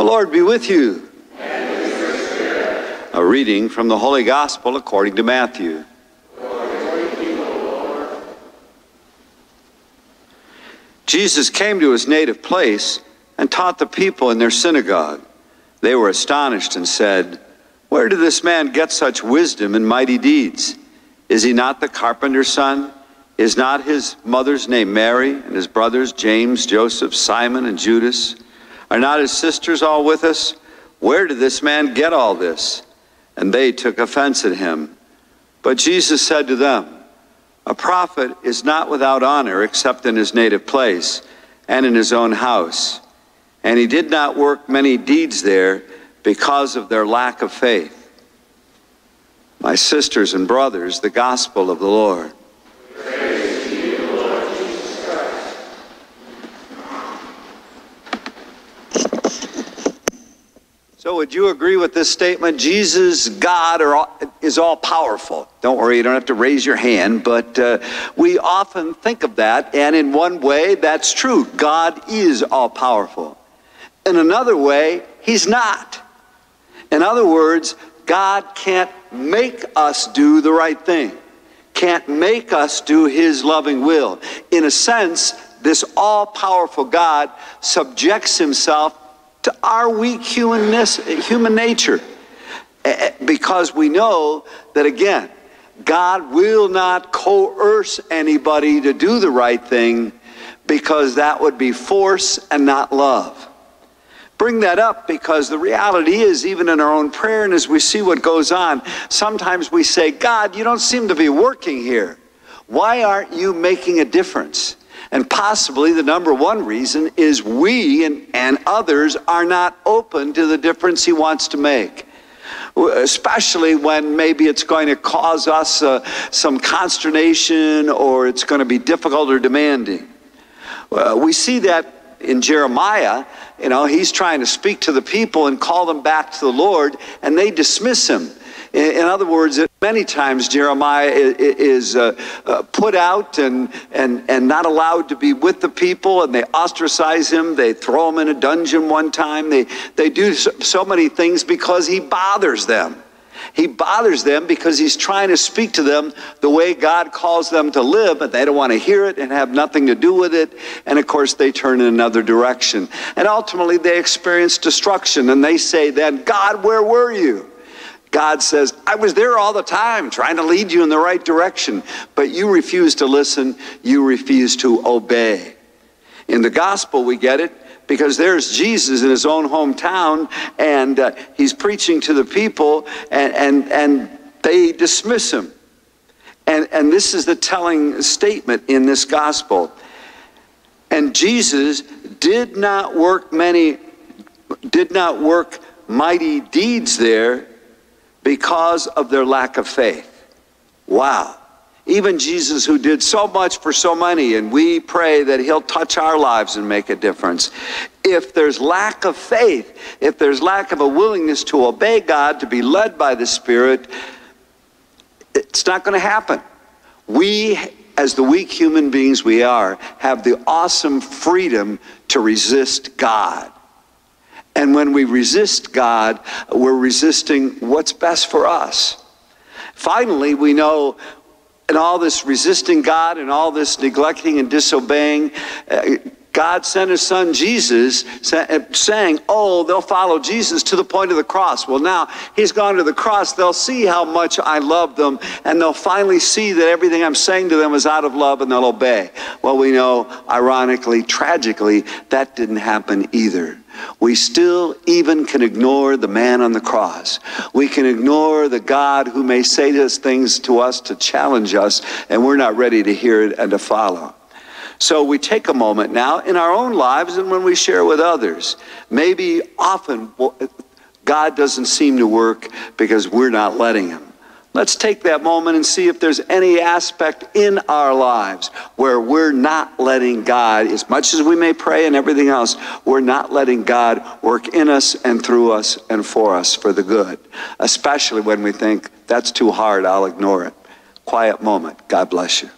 The Lord be with you. And with your spirit. A reading from the Holy Gospel according to Matthew. Glory to you, O Lord. Jesus came to his native place and taught the people in their synagogue. They were astonished and said, "Where did this man get such wisdom and mighty deeds? Is he not the carpenter's son? Is not his mother's name Mary, and his brothers James, Joseph, Simon, and Judas? Are not his sisters all with us? Where did this man get all this?" And they took offense at him. But Jesus said to them, "A prophet is not without honor except in his native place and in his own house." And he did not work many deeds there because of their lack of faith. My sisters and brothers, the gospel of the Lord. Praise to you, Lord Jesus Christ. So would you agree with this statement? Jesus, God, is all-powerful. Don't worry, you don't have to raise your hand, but we often think of that, and in one way, that's true. God is all-powerful. In another way, he's not. In other words, God can't make us do the right thing, can't make us do his loving will. In a sense, this all-powerful God subjects himself to our weak human nature, because we know that, again, God will not coerce anybody to do the right thing, because that would be force and not love. Bring that up because the reality is, even in our own prayer and as we see what goes on, sometimes we say, "God, you don't seem to be working here. Why aren't you making a difference?" And possibly the number one reason is we and others are not open to the difference he wants to make, especially when maybe it's going to cause us some consternation, or it's going to be difficult or demanding. We see that in Jeremiah. You know, he's trying to speak to the people and call them back to the Lord, and they dismiss him. In other words, many times Jeremiah is put out and not allowed to be with the people, and they ostracize him. They throw him in a dungeon one time. They do so many things because he bothers them. He bothers them because he's trying to speak to them the way God calls them to live, but they don't want to hear it and have nothing to do with it. And of course, they turn in another direction. And ultimately, they experience destruction. And they say then, "God, where were you?" God says, "I was there all the time trying to lead you in the right direction, but you refuse to listen. You refuse to obey." In the gospel, we get it because there's Jesus in his own hometown, and he's preaching to the people, and they dismiss him. And this is the telling statement in this gospel. And Jesus did not work mighty deeds there because of their lack of faith. Wow. Even Jesus, who did so much for so many, and we pray that he'll touch our lives and make a difference. If there's lack of faith, if there's lack of a willingness to obey God, to be led by the Spirit, it's not going to happen. We, as the weak human beings we are, have the awesome freedom to resist God. And when we resist God, we're resisting what's best for us. Finally, we know in all this resisting God and all this neglecting and disobeying, God sent his son Jesus, saying, "Oh, they'll follow Jesus to the point of the cross." Well, now he's gone to the cross. They'll see how much I love them, and they'll finally see that everything I'm saying to them is out of love, and they'll obey. Well, we know, ironically, tragically, that didn't happen either. We still even can ignore the man on the cross. We can ignore the God who may say those things to us to challenge us, and we're not ready to hear it and to follow. So we take a moment now in our own lives and when we share with others. Maybe often God doesn't seem to work because we're not letting him. Let's take that moment and see if there's any aspect in our lives where we're not letting God, as much as we may pray and everything else, we're not letting God work in us and through us and for us for the good, especially when we think, "That's too hard, I'll ignore it." Quiet moment. God bless you.